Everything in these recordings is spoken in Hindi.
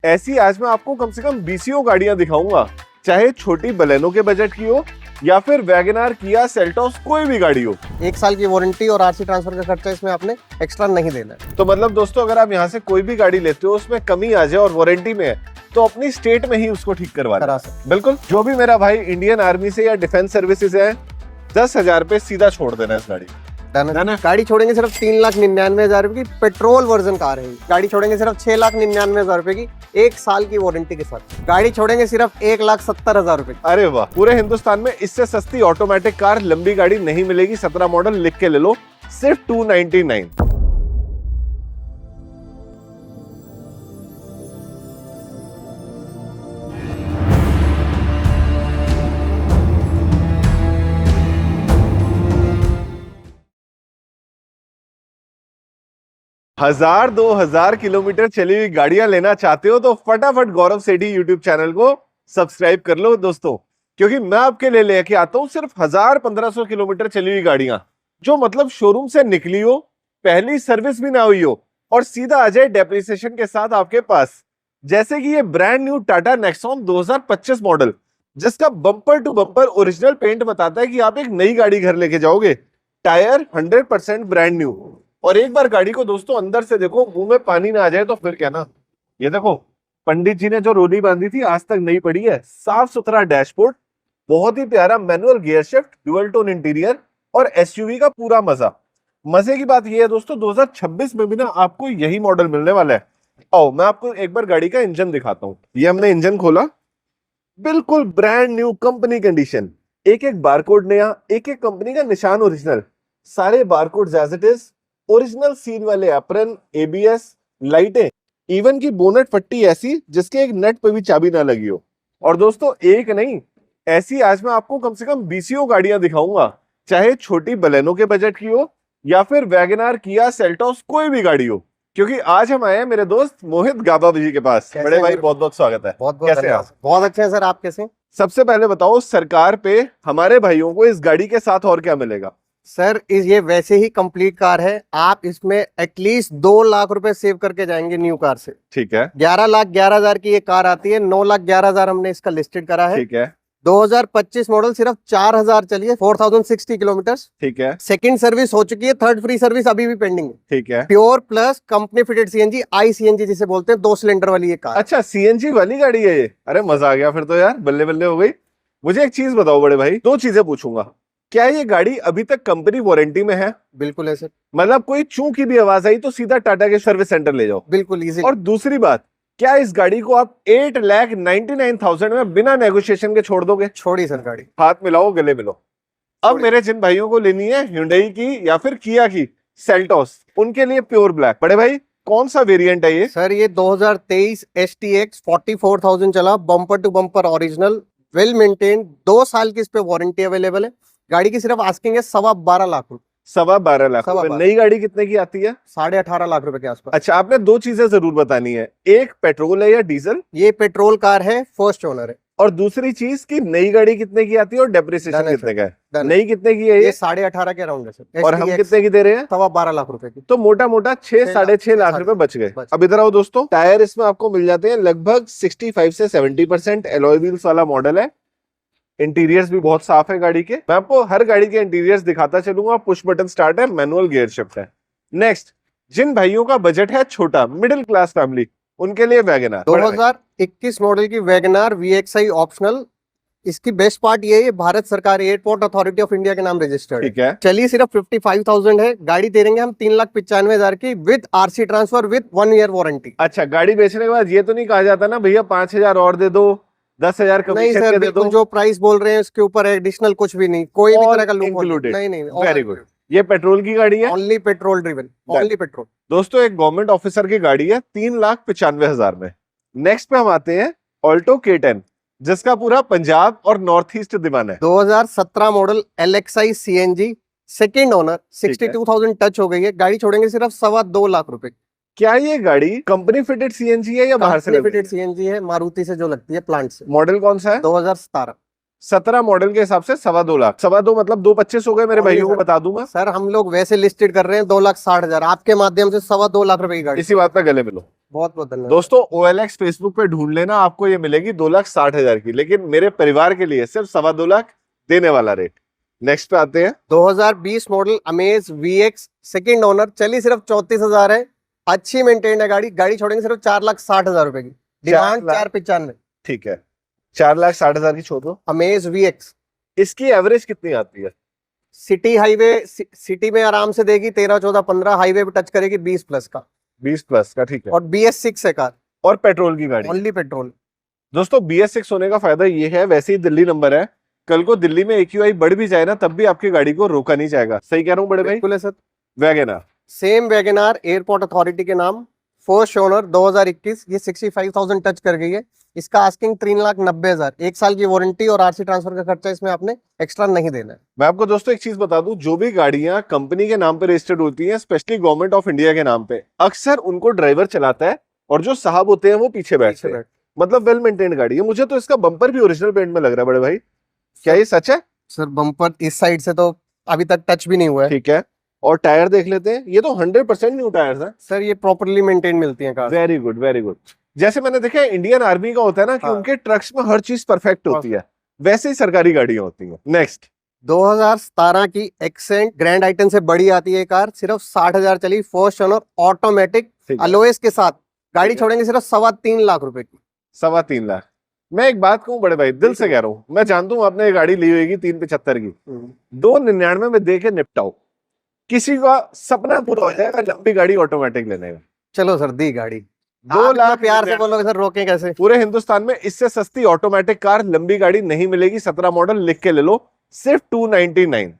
ऐसी आज मैं आपको कम से कम 20 गाड़ियां दिखाऊंगा, चाहे छोटी बलेनो के बजट की हो या फिर वैगनार, किया, सेल्टोस, कोई भी गाड़ी हो। 1 साल की वारंटी और आरसी ट्रांसफर का खर्चा इसमें आपने एक्स्ट्रा नहीं देना है। तो मतलब दोस्तों, अगर आप यहाँ से कोई भी गाड़ी लेते हो उसमें कमी आ जाए और वारंटी में है तो अपनी स्टेट में ही उसको ठीक करा सकते। बिल्कुल, जो भी मेरा भाई इंडियन आर्मी से या डिफेंस सर्विसेज है, 10,000 पे सीधा छोड़ देना इस गाड़ी। गाड़ी छोड़ेंगे सिर्फ 3,99,000 रुपए की पेट्रोल वर्जन कार है। गाड़ी छोड़ेंगे सिर्फ 6,99,000 रुपए की 1 साल की वारंटी के साथ। गाड़ी छोड़ेंगे सिर्फ 1,70,000 रुपए की। अरे वाह, पूरे हिंदुस्तान में इससे सस्ती ऑटोमेटिक कार, लंबी गाड़ी नहीं मिलेगी। 17 मॉडल लिख के ले लो, सिर्फ 299। हजार 2,000 किलोमीटर चली हुई गाड़ियां लेना चाहते हो तो फटाफट गौरव सेठी यूट्यूब चैनल को सब्सक्राइब कर लो दोस्तों, क्योंकि मैं आपके लिए लेके आता हूं सिर्फ 1,000-1,500 किलोमीटर चली हुई गाड़ियां, जो मतलब शोरूम से निकली हो, पहली सर्विस भी ना हुई हो और सीधा आ जाए डेप्रिसिएशन के साथ आपके पास। जैसे कि ये brand new Tata Nexon 2025 model, जिसका bumper to bumper original paint बताता है कि आप एक नई गाड़ी घर लेके जाओगे। Tyre 100% brand new. और एक बार गाड़ी को दोस्तों अंदर से देखो, मुंह में पानी ना आ जाए तो फिर क्या ना। ये देखो, पंडित जी ने जो रोली बांधी थी आज तक नहीं पड़ी है। साफ सुथरा डैशबोर्ड, बहुत ही प्यारा manual gear shift, dual tone interior और एसयूवी का पूरा मजा। मजे की बात यह है दोस्तों, 2026 में भी ना आपको यही मॉडल मिलने वाला है। आओ मैं आपको एक बार गाड़ी का इंजन दिखाता हूँ। ये हमने इंजन खोला, बिल्कुल ब्रांड न्यू कंपनी कंडीशन, एक एक बारकोड नया, एक एक कंपनी का निशान ओरिजिनल, सारे barcode as it is, original seal वाले एप्रन, एबीएस, लाइटें, इवन की बोनट पट्टी ऐसी जिसके एक नट पे भी चाबी ना लगी हो। और दोस्तों एक नहीं, ऐसी आज मैं आपको कम से कम 20 गाड़ियां दिखाऊंगा, चाहे छोटी बलेनो के बजट की हो या फिर वैगनार, किया, सेल्टोस, कोई भी गाड़ी हो। क्योंकि आज हम आए हैं मेरे दोस्त मोहित गाबा जी के पास। बड़े भाई बहुत बहुत स्वागत है। कैसे हैं आप? बहुत अच्छे हैं सर, आप कैसे हैं? सबसे पहले बताओ, सरकार पे हमारे भाइयों को इस गाड़ी के साथ और क्या मिलेगा? सर ये वैसे ही कंप्लीट कार है, आप इसमें एटलीस्ट 2 लाख रुपए सेव करके जाएंगे न्यू कार से। ठीक है। 11,11,000 की ये कार आती है, 9,11,000 हमने इसका लिस्टेड करा है। ठीक है। 2025 मॉडल, सिर्फ 4,000 चली है, 4,060 किलोमीटर। ठीक है। सेकंड सर्विस हो चुकी है, थर्ड फ्री सर्विस अभी भी पेंडिंग है। ठीक है। Pure plus company fitted CNG, i CNG जिसे बोलते हैं, 2 सिलेंडर वाली ये कार। अच्छा, सीएनजी वाली गाड़ी है ये? अरे मजा आ गया फिर तो यार, बल्ले बल्ले हो गई। मुझे एक चीज बताओ बड़े भाई, 2 चीजें पूछूंगा। क्या ये गाड़ी अभी तक कंपनी वारंटी में है? बिल्कुल है सर। मतलब कोई चूं की भी आवाज आई तो सीधा टाटा के सर्विस सेंटर ले जाओ? बिल्कुल इजी। और दूसरी बात, क्या इस गाड़ी को आप 8,99,000 में बिना नेगोशिएशन के छोड़ दोगे? छोड़ी सर गाड़ी। हाथ मिलाओ, गले मिलो। अब मेरे जिन भाइयों को लेनी है Hyundai की या फिर किया की सेल्टोस, उनके लिए प्योर ब्लैक। बड़े भाई कौन सा वेरिएंट है ये? सर ये 2023 STX 44,000 चला, bumper to bumper original, well maintain, 2 साल की इस पे वारंटी अवेलेबल है। गाड़ी की सिर्फ आस्किंग है 12.25 लाख रुपए। 12.25 लाख रुपए। नई गाड़ी कितने की आती है? 18.5 लाख रुपए के आसपास। अच्छा, आपने 2 चीजें जरूर बतानी है, एक पेट्रोल है या डीजल? ये पेट्रोल कार है, फर्स्ट ओनर है। और दूसरी चीज की नई गाड़ी कितने की आती है और डेप्रिसिएशन कितने का है? नई कितने की है ये 18.5 के अराउंड है सर। और हम कितने की दे रहे हैं? 12.25 लाख रुपए की। तो मोटा मोटा 6-6.5 लाख रुपए बच गए। अब इधर आओ दोस्तों, टायर इसमें आपको मिल जाते हैं लगभग 65 से 70%। एलॉय व्हील्स वाला मॉडल है। इंटीरियर्स भी बहुत साफ है गाड़ी के। मैं आपको हर गाड़ी के इंटीरियर्स दिखाता चलूंगा। पुश बटन स्टार्ट है, मैनुअल गियर शिफ्ट है। नेक्स्ट, जिन भाइयों का बजट है छोटा, मिडिल क्लास फैमिली, उनके लिए वैगनार। 2021 मॉडल की वैगनार VXI ऑप्शनल। इसकी बेस्ट पार्ट ये है, भारत सरकार एयरपोर्ट अथॉरिटी ऑफ इंडिया के नाम रजिस्टर्ड है। ठीक है। चलिए सिर्फ 55,000 है। गाड़ी दे देंगे हम 3,95,000 की, with RC transfer, with 1 year warranty. अच्छा, गाड़ी बेचने के बाद ये तो नहीं कहा जाता ना भैया 5,000 और दे दो, 10,000 कमीशन नहीं सर, दे दो? जो प्राइस बोल रहे हैं उसके ऊपर एडिशनल कुछ भी नहीं, कोई भी तरह का लूप इंक्लूडेड। नहीं। Very good. ये पेट्रोल की गाड़ी है? Only petrol driven, only petrol. दोस्तों एक गवर्नमेंट ऑफिसर की गाड़ी है 3,95,000 में। नेक्स्ट पे हम आते हैं ऑल्टो K10, जिसका पूरा पंजाब और नॉर्थ ईस्ट दीवाना है। 2017 model LXI CNG, second owner, 62,000 touch हो गई है। गाड़ी छोड़ेंगे सिर्फ 2.25 लाख रुपए। क्या ये गाड़ी कंपनी फिटेड सीएनजी है या बाहर से? फिटेड सीएनजी है, मारुति से जो लगती है, प्लांट से। मॉडल कौन सा है? 2017 मॉडल के हिसाब से 2.25 लाख। 2.25 मतलब 2.25 हो गए। मेरे भाइयों को बता दूंगा सर, हम लोग वैसे लिस्टेड कर रहे हैं 2,60,000, आपके माध्यम से 2.25 लाख रुपए की गाड़ी। इसी बात पे गले मिलो। बहुत बहुत धन्यवाद। दोस्तों OLX फेसबुक पे ढूंढ लेना, आपको ये मिलेगी 2,60,000 की, लेकिन मेरे परिवार के लिए सिर्फ 2.25 लाख देने वाला रेट। नेक्स्ट पे आते हैं। 2020 model amaze VX second owner, चली सिर्फ 34,000 है, अच्छी मेंटेन है गाड़ी। गाड़ी छोड़ेंगे सिर्फ 4,60,000 रुपए की, डिमांड 495। ठीक है, 4,60,000 की छोड़ दो। अमेज VX इसकी एवरेज कितनी आती है? सिटी हाईवे, सिटी में आराम से देगी 13, 14, 15, हाईवे पे टच करेगी 20 प्लस का। 20 प्लस का, ठीक है। और BS6 है कार, और पेट्रोल की गाड़ी, ओनली पेट्रोल। दोस्तों BS6 होने का फायदा ये है, वैसे ही दिल्ली नंबर है, कल को दिल्ली में AQI बढ़ भी जाए ना, तब भी आपकी गाड़ी को रोका नहीं जाएगा। सही कह रहा हूँ बड़े भाई? बिल्कुल है sir. WagonR, same WagonR airport authority के नाम, फर्स्ट ओनर 2021, ये 65,000 टच कर गई है। इसका आस्किंग 3,90,000, 1 साल की वारंटी और RC ट्रांसफर का खर्चा इसमें आपने एक्स्ट्रा नहीं देना है। मैं आपको दोस्तों एक चीज बता दूं, जो भी गाड़ियां कंपनी के नाम पे रजिस्टर्ड होती हैं, स्पेशली गवर्नमेंट ऑफ इंडिया के नाम पे, अक्सर उनको ड्राइवर चलाता है और जो साहब होते हैं वो पीछे बैठते हैं। मतलब वेल मेंटेन्ड गाड़ी है। मुझे तो इसका बम्पर भी ओरिजिनल पेंट में लग रहा है बड़े भाई, क्या ये सच है? सर बम्पर इस साइड से तो अभी तक टच भी नहीं हुआ है। ठीक है, और टायर देख लेते हैं, ये तो 100% न्यू टायर्स हैं सर ये प्रॉपर्ली मेंटेन मिलती है car. Very good very good. जैसे मैंने देखा है इंडियन आर्मी का होता है ना कि हाँ। उनके ट्रक्स में हर चीज परफेक्ट होती है, वैसे ही सरकारी गाड़ियां होती हैं। नेक्स्ट 2017 की एक्सेंट ग्रैंड आइटन से बड़ी आती है कार, सिर्फ 60,000 चली, फर्स्ट ओनर, ऑटोमेटिक, ठीक है, अलोएस के साथ। गाड़ी ठीक है। छोड़ेंगे सिर्फ 3.25 लाख रुपए की। 3.25 लाख। मैं एक बात कहूँ बड़े भाई, दिल से कह रहा हूँ, मैं जानता हूँ आपने ये गाड़ी ली होगी 375 की, 299 में दे के निपटाओ, किसी का सपना पूरा हो जाएगा लंबी गाड़ी ऑटोमेटिक लेने का। चलो सर दी गाड़ी, 2 आप इतना लाख प्यार से बोलोगे सर, रोके कैसे? पूरे हिंदुस्तान में इससे सस्ती ऑटोमेटिक कार लंबी गाड़ी नहीं मिलेगी। 17 मॉडल लिख के ले लो, सिर्फ 299।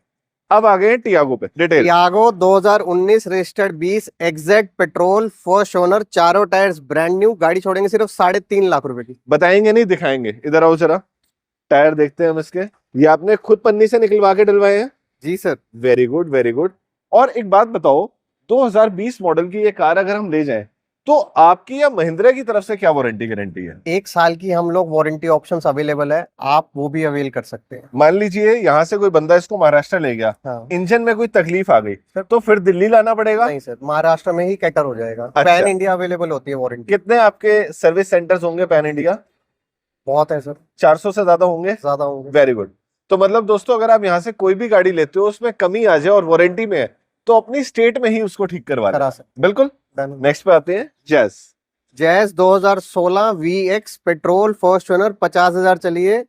अब आ गए टियागो पे, detail. Tiago 2019 registered 20 exact petrol, first owner, चारों टायर्स ब्रांड न्यू। गाड़ी छोड़ेंगे सिर्फ 3.5 लाख रुपए की। बताएंगे नहीं दिखाएंगे, इधर आओ जरा, टायर देखते हैं हम इसके। ये आपने खुद पन्नी से निकलवा के डलवाए हैं? जी sir. Very good very good. और एक बात बताओ, 2020 मॉडल की ये कार अगर हम ले जाएं तो आपकी या महिंद्रा की तरफ से क्या वारंटी गारंटी है? 1 साल की हम लोग वारंटी ऑप्शंस अवेलेबल है, आप वो भी अवेल कर सकते हैं। मान लीजिए यहाँ से कोई बंदा इसको महाराष्ट्र ले गया, हाँ। इंजन में कोई तकलीफ आ गई तो फिर दिल्ली लाना पड़ेगा? नहीं सर, महाराष्ट्र में ही कैटर हो जाएगा। अच्छा। पैन इंडिया अवेलेबल होती है वारंटी। कितने आपके सर्विस सेंटर्स होंगे पैन इंडिया? बहुत है सर, 400 से ज्यादा होंगे? ज्यादा होंगे। Very good. तो मतलब दोस्तों अगर आप यहाँ से कोई भी गाड़ी लेते हो उसमें कमी आ जाए और वारंटी में है तो अपनी स्टेट में ही उसको ठीक करवा करा लें। सकते। बिल्कुल। नेक्स्ट पे आते हैं jazz. Jazz 2016 VX petrol, first owner, 50,000 चली है,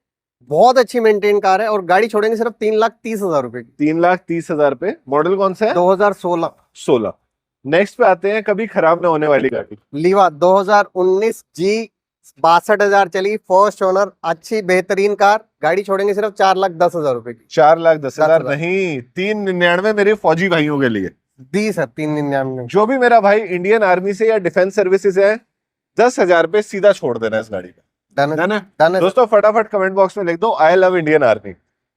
बहुत अच्छी मेंटेन कार है और गाड़ी छोड़ेंगे सिर्फ 3,30,000 रुपए की। 3,30,000 पे। मॉडल कौन सा है? 2016 16। नेक्स्ट पे आते हैं कभी खराब ना होने वाली गाड़ी, लीवा 2019 G, 62,000 चली, फर्स्ट ओनर, अच्छी बेहतरीन कार। गाड़ी छोड़ेंगे सिर्फ 4,10,000 रुपए की। 4,10,000 10,000 नहीं, 399 मेरे फौजी भाइयों के लिए। दी सर 399। जो भी मेरा भाई इंडियन आर्मी से या डिफेंस सर्विसेज है, 10,000 पे सीधा छोड़ देना इस गाड़ी का। डन है, डन है? डन है। दोस्तों फटाफट कमेंट बॉक्स में लिख दो आई लव इंडियन आर्मी।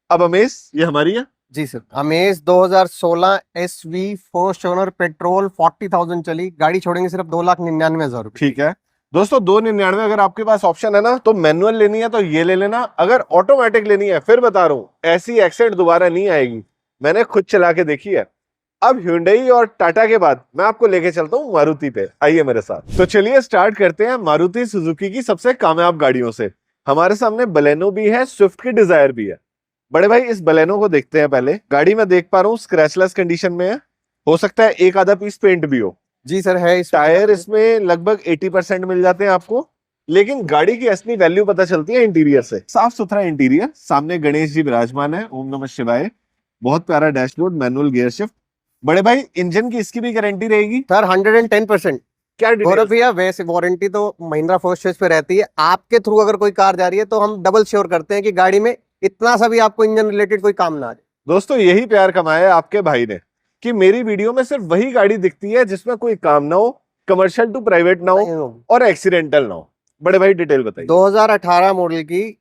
अब अमेज, ये हमारी है? जी sir. Amaze 2016 SV first owner, petrol, 40,000 चली, गाड़ी छोड़ेंगे सिर्फ 2,99,000 रुपए। ठीक है दोस्तों, 299। अगर आपके पास ऑप्शन है ना तो मैनुअल लेनी है तो ये ले लेना, अगर ऑटोमेटिक लेनी है फिर बता रहा हूं ऐसी एक्सेंट दोबारा नहीं आएगी, मैंने खुद चला के देखी है। अब Hyundai और टाटा के बाद मैं आपको लेके चलता हूँ मारुति पे, आइए मेरे साथ। तो चलिए स्टार्ट करते हैं मारुति सुजुकी की सबसे कामयाब गाड़ियों से। हमारे सामने बलेनो भी है, स्विफ्ट की डिजायर भी है। बड़े भाई इस बलेनो को देखते हैं पहले। गाड़ी में देख पा रहा हूँ स्क्रैचलेस कंडीशन में है, हो सकता है एक आधा पीस पेंट भी हो। जी सर है। टायर इसमें लगभग 80% मिल जाते हैं आपको, लेकिन गाड़ी की असली वैल्यू पता चलती है इंटीरियर से। साफ सुथरा इंटीरियर, सामने गणेश जी विराजमान है, ओम नमः शिवाय। बहुत प्यारा डैशबोर्ड, मैनुअल गियर शिफ्ट। बड़े भाई इंजन की इसकी भी गारंटी रहेगी सर 110%। क्या गौरव डिटेल? भैया वैसे वारंटी तो महिंद्रा फर्स्ट चॉइस पे रहती है, आपके थ्रू अगर कोई कार जा रही है तो हम डबल श्योर करते हैं कि गाड़ी में इतना सा भी आपको इंजन रिलेटेड कोई काम ना आ जाए। दोस्तों यही प्यार कमाया है आपके भाई ने कि मेरी वीडियो में सिर्फ वही गाड़ी दिखती है जिसमें कोई काम ना हो, कमर्शियल टू प्राइवेट ना हो और एक्सीडेंटल ना हो। बड़े भाई डिटेल बताइए। 2018 मॉडल की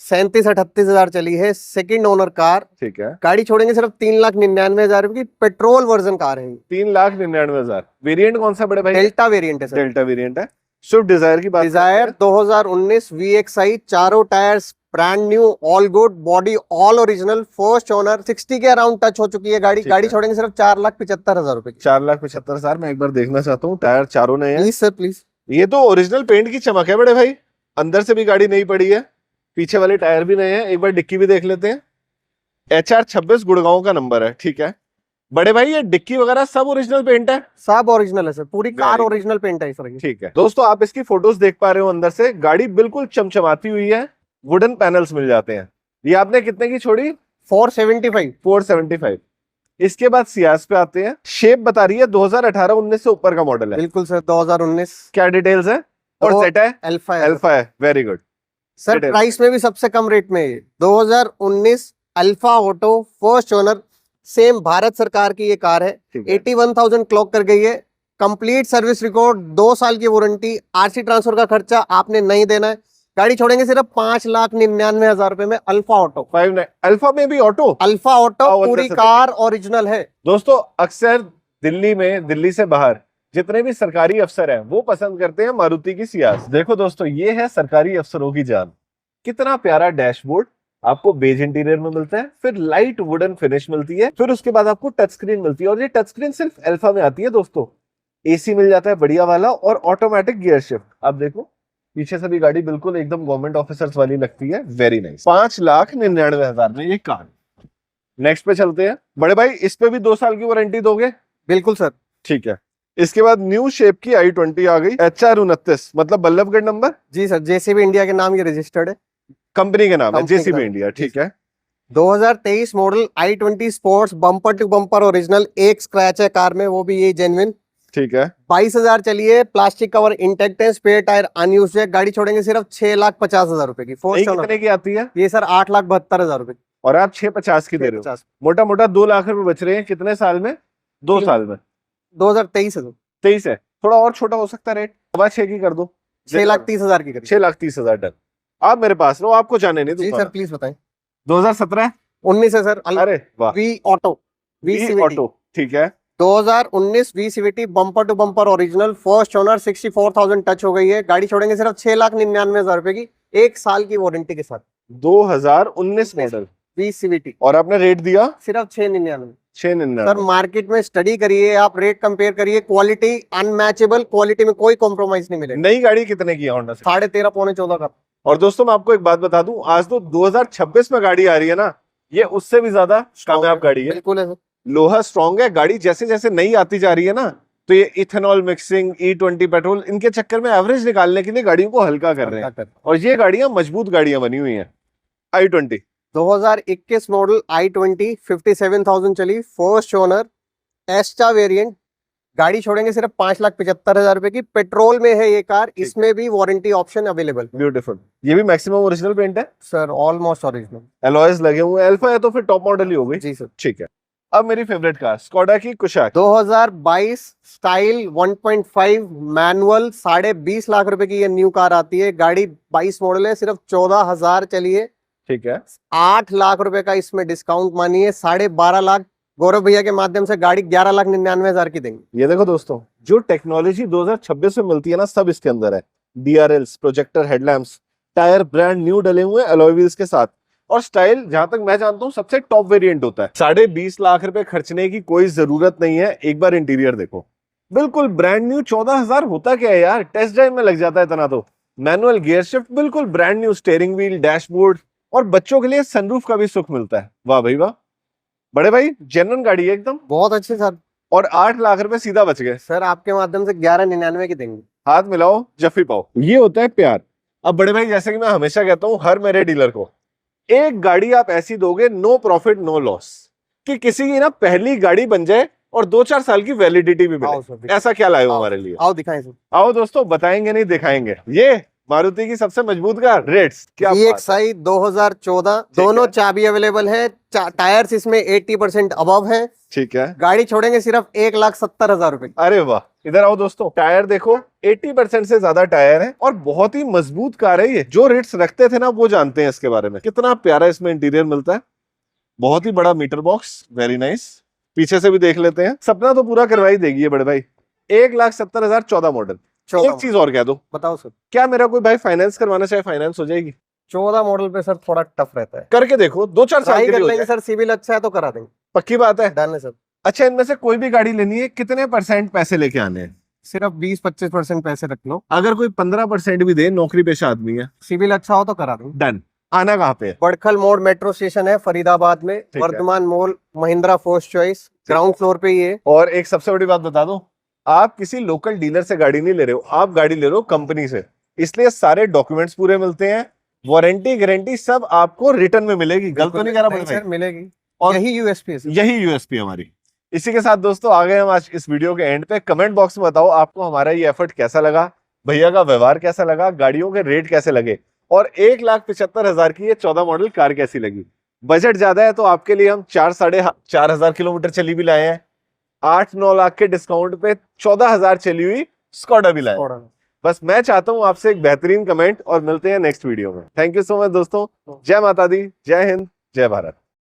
37-38,000 चली है, सेकंड ओनर कार। ठीक है, गाड़ी छोड़ेंगे सिर्फ 3,99,000 रुपए की, पेट्रोल वर्जन कार है। 3,99,000। वेरिएंट कौन सा बड़े भाई? डेल्टा वेरिएंट है सर। डेल्टा वेरिएंट है। स्विफ्ट डिजायर की बात डिजायर 2019 VXI, चारों tyres brand new, all good, body all original, first owner, 60 के अराउंड टच हो चुकी है गाड़ी। ठीक गाड़ी है। छोड़ेंगे सिर्फ 4,75,000 रुपए की। 4,75,000। मैं एक बार देखना चाहता हूँ, टायर चारों नए हैं। Please sir please. ये तो ओरिजिनल पेंट की चमक है बड़े भाई, अंदर से भी गाड़ी नई पड़ी है, पीछे वाले टायर भी नए हैं। एक बार डिक्की भी देख लेते हैं। HR26 गुड़गांव का नंबर है, ठीक है। बड़े भाई ये डिक्की वगैरह सब ओरिजिनल पेंट है? सब ओरिजिनल है सर, पूरी कार Very ओरिजिनल पेंट है सर। ठीक है दोस्तों, आप इसकी फोटोज देख पा रहे हो, अंदर से गाड़ी बिल्कुल चमचमाती हुई है, वुडन पैनल्स मिल जाते हैं। ये आपने कितने की छोड़ी? 475। 475। इसके बाद सियाज पे आते हैं। शेप बता रही है 2018-19 से ऊपर का मॉडल है। बिल्कुल सर, 2019। क्या डिटेल्स है? और तो सेट है? अल्फा है अल्फा है, very good. Sir. Details। Price में भी सबसे कम रेट में है। 2019 alpha auto, first owner, same Bharat सरकार की ये कार है। ठीक है। 81,000 क्लॉक कर गई है। कंप्लीट सर्विस रिकॉर्ड, 2 साल की वारंटी, आरसी ट्रांसफर का खर्चा आपने नहीं देना है। गाड़ी छोड़ेंगे सिर्फ 5,99,000 रुपए में। अल्फा ऑटो, 59 अल्फा में भी ऑटो? अल्फा ऑटो आओ, पूरी अंदर से कार ओरिजिनल है। दोस्तों अक्सर दिल्ली में, दिल्ली से बाहर जितने भी सरकारी अफसर हैं वो पसंद करते हैं मारुति की सियाज। देखो दोस्तों, ये है सरकारी अफसरों की जान। कितना प्यारा डैशबोर्ड आपको बेज इंटीरियर में मिलता है, फिर लाइट वुडन फिनिश मिलती है, फिर उसके बाद आपको टच स्क्रीन मिलती है। और ये टच स्क्रीन सिर्फ अल्फा में आती है दोस्तों। एसी मिल जाता है बढ़िया वाला, और ऑटोमेटिक गियर शिफ्ट। आप देखो पीछे से भी गाड़ी बिल्कुल एकदम गवर्नमेंट ऑफिसर्स वाली लगती है। Very nice. 5,99,000 में ये कार। नेक्स्ट पे चलते हैं। बड़े भाई इस पे भी 2 साल की वारंटी दोगे? बिल्कुल सर। ठीक है। इसके बाद न्यू शेप की i20 आ गई, HR29, मतलब बल्लभगढ़ नंबर। जी सर, जेसीबी इंडिया के नाम ये रजिस्टर्ड है। कंपनी के नाम है कंपनी जेसीबी का। इंडिया, ठीक है। 2023 model i20 sports, bumper to bumper original, एक स्क्रैच है कार में, वो भी ये जेन्युइन। ठीक है। 22,000 चलिए, प्लास्टिक कवर इंटेक्ट है, स्पेयर टायर अनयूज्ड है। गाड़ी छोड़ेंगे सिर्फ 6,50,000 रुपए की। नहीं, फोर्थ कितने की आती है? ये सर 8,72,000 रुपए की। और आप 650 की दे रहे हो। 50। मोटा मोटा 2 लाख रुपए बच रहे हैं। कितने साल में? 2 साल में। 2023 है सर। 23 है, थोड़ा और छोटा हो सकता है रेट, 6.25 की कर दो। 6,30,000 की करीब। 6,30,000 डन। आप मेरे पास रहो, आपको जाने नहीं जी दूंगा। सर प्लीज बताएं। 2017? 19 है सर। अरे वाह। V auto, V E CVT. Auto, ठीक है। 2019 V CVT, bumper to bumper original, first owner, 64,000 touch हो गई है। गाड़ी छोड़ेंगे सिर्फ 6,99,000 रुपए की, 1 साल की वारंटी के साथ। 2019 मॉडल, वी सीवीटी और आपने रेट दिया सिर्फ 6,99। 699। सर मार्केट में स्टडी करिए, आप रेट कंपेयर करिए, क्वालिटी अनमैचेबल, क्वालिटी में कोई कॉम्प्रोमाइज नहीं मिलेगा। नई गाड़ी कितने की है होंडा से? 13.5 पौने 14 का। और दोस्तों मैं आपको एक बात बता दूं, आज तो 2026 में गाड़ी आ रही है ना, ये उससे भी ज्यादा कामयाब गाड़ी है। बिल्कुल है सर। लोहा स्ट्रांग है गाड़ी। जैसे जैसे नई आती जा रही है ना, तो ये इथेनॉल मिक्सिंग, E20 पेट्रोल, इनके चक्कर में एवरेज निकालने के लिए गाड़ियों को हल्का कर रहे हैं। और ये गाड़ियां मजबूत गाड़ियां बनी हुई हैं। i20 2021 मॉडल i20, 57,000 चली, फर्स्ट ओनर, एस्टा वेरिएंट। गाड़ी छोड़ेंगे सिर्फ 5,75,000 रुपए की। पेट्रोल में है ये कार, इसमें भी वारंटी ऑप्शन अवेलेबल। ब्यूटीफुल। ये भी मैक्सिमम ओरिजिनल पेंट है सर ऑलमोस्ट ओरिजिनल। एलॉयज लगे हुए हैं। अल्फा है तो फिर टॉप मॉडल ही हो गई। जी सर। ठीक है। अब मेरी फेवरेट कार स्कोडा की कुशाक। 2022 स्टाइल 1.5 मैनुअल, 20.5 लाख रुपए की ये न्यू कार आती है। गाड़ी 22 मॉडल है, सिर्फ 14,000 चली है। ठीक है। 8 लाख रुपए का इसमें डिस्काउंट मानिए, 12.5 लाख गौरव भैया के माध्यम से गाड़ी 11,99,000 की देंगे। ये देखो दोस्तों, जो टेक्नोलॉजी 2026 में मिलती है ना, सब इसके अंदर है। DRLs, projector headlamps, tyre brand new डले हुए हैं अलॉय व्हील्स के साथ, और स्टाइल जहां तक मैं जानता हूं सबसे टॉप वेरिएंट होता है। 20.5 लाख रुपए खर्चने की कोई जरूरत नहीं है। एक बार इंटीरियर देखो, बिल्कुल ब्रांड न्यू। 14,000 होता क्या है यार, टेस्ट ड्राइव में लग जाता है इतना तो। मैनुअल गियर शिफ्ट, बिल्कुल brand new steering wheel, dashboard, और बच्चों के लिए सनरूफ का भी सुख मिलता है। वाह भाई वाह। बड़े भाई जेन्युइन गाड़ी है एकदम। बहुत अच्छे सर। और 8 लाख रुपए सीधा बच गए। सर आपके माध्यम से 11,99 की देंगे। हाथ मिलाओ जफ्फी पाओ, ये होता है प्यार। अब बड़े भाई जैसे कि मैं हमेशा कहता हूं हर मेरे डीलर को, एक गाड़ी आप ऐसी दोगे, नो प्रॉफिट नो लॉस, कि किसी की ना पहली गाड़ी बन जाए और 2-4 साल की वैलिडिटी भी मिले। ऐसा क्या लाए हो हमारे लिए? आओ दिखाएं सर। आओ दोस्तों, बताएंगे नहीं दिखाएंगे। ये मारुति की सबसे मजबूत कार रेट्स क्या EXI 2014, दोनों चाबी अवेलेबल है। टायर्स इसमें 80% अबव है। ठीक है। गाड़ी छोड़ेंगे सिर्फ 1,70,000 रुपए। अरे वाह, इधर आओ दोस्तों। टायर देखो, 80% से ज्यादा टायर है, और बहुत ही मजबूत कार है ये। जो रेट्स रखते थे ना वो जानते हैं इसके बारे में। कितना प्यारा इसमें इंटीरियर मिलता है, बहुत ही बड़ा मीटर बॉक्स, वेरी नाइस। पीछे से भी देख लेते हैं। सपना तो पूरा करवाई देगी ये बड़े भाई। 1,70,000, 14 मॉडल। एक चीज और कह दो, बताओ सर। क्या मेरा कोई भाई फाइनेंस करवाना चाहे फाइनेंस हो जाएगी? 14 मॉडल पे सर थोड़ा टफ रहता है। करके देखो, 2-4 साल ट्राई के कर लिए हो लेंगे जाए। सर, सिविल अच्छा है तो करा देंगे। पक्की बात है। डन है सर। अच्छा, इनमें से कोई भी गाड़ी लेनी है, कितने % पैसे लेके आने हैं? सिर्फ 20-25% पैसे रख लो, अगर कोई 15% भी दे, नौकरी पेशा आदमी है, सिविल अच्छा हो तो करा दूं। डन। आना कहाँ पे है? बड़खल मोड़ मेट्रो स्टेशन है फरीदाबाद में, है। Vardhman mall Mahindra first choice, ground floor पे ही है। और एक सबसे बड़ी बात बता दूं, आप किसी लोकल डीलर से गाड़ी नहीं ले रहे हो, आप गाड़ी ले रहे हो कंपनी से, इसलिए सारे डॉक्यूमेंट्स पूरे मिलते हैं, वारंटी गारंटी सब आपको रिटर्न में मिलेगी। गलत तो नहीं कह रहा बड़े भाई? सर मिलेगी, और यही यूएसपी है सर। यही यूएसपी हमारी। इसी के साथ दोस्तों आ गए हम आज इस वीडियो के एंड पे। कमेंट बॉक्स में बताओ आपको हमारा ये एफर्ट कैसा लगा, भैया का व्यवहार कैसा लगा, गाड़ियों के रेट कैसे लगे, और 1,75,000 की ये 14 मॉडल कार कैसी लगी। बजट ज्यादा है तो आपके लिए हम 4,500 किलोमीटर चली भी लाए हैं, 8-9 लाख के डिस्काउंट पे 14,000 चली हुई स्कॉडा भी लाए। बस मैं चाहता हूं आपसे एक बेहतरीन कमेंट, और मिलते हैं नेक्स्ट वीडियो में। थैंक यू सो मच दोस्तों। जय माता दी, जय हिंद, जय भारत।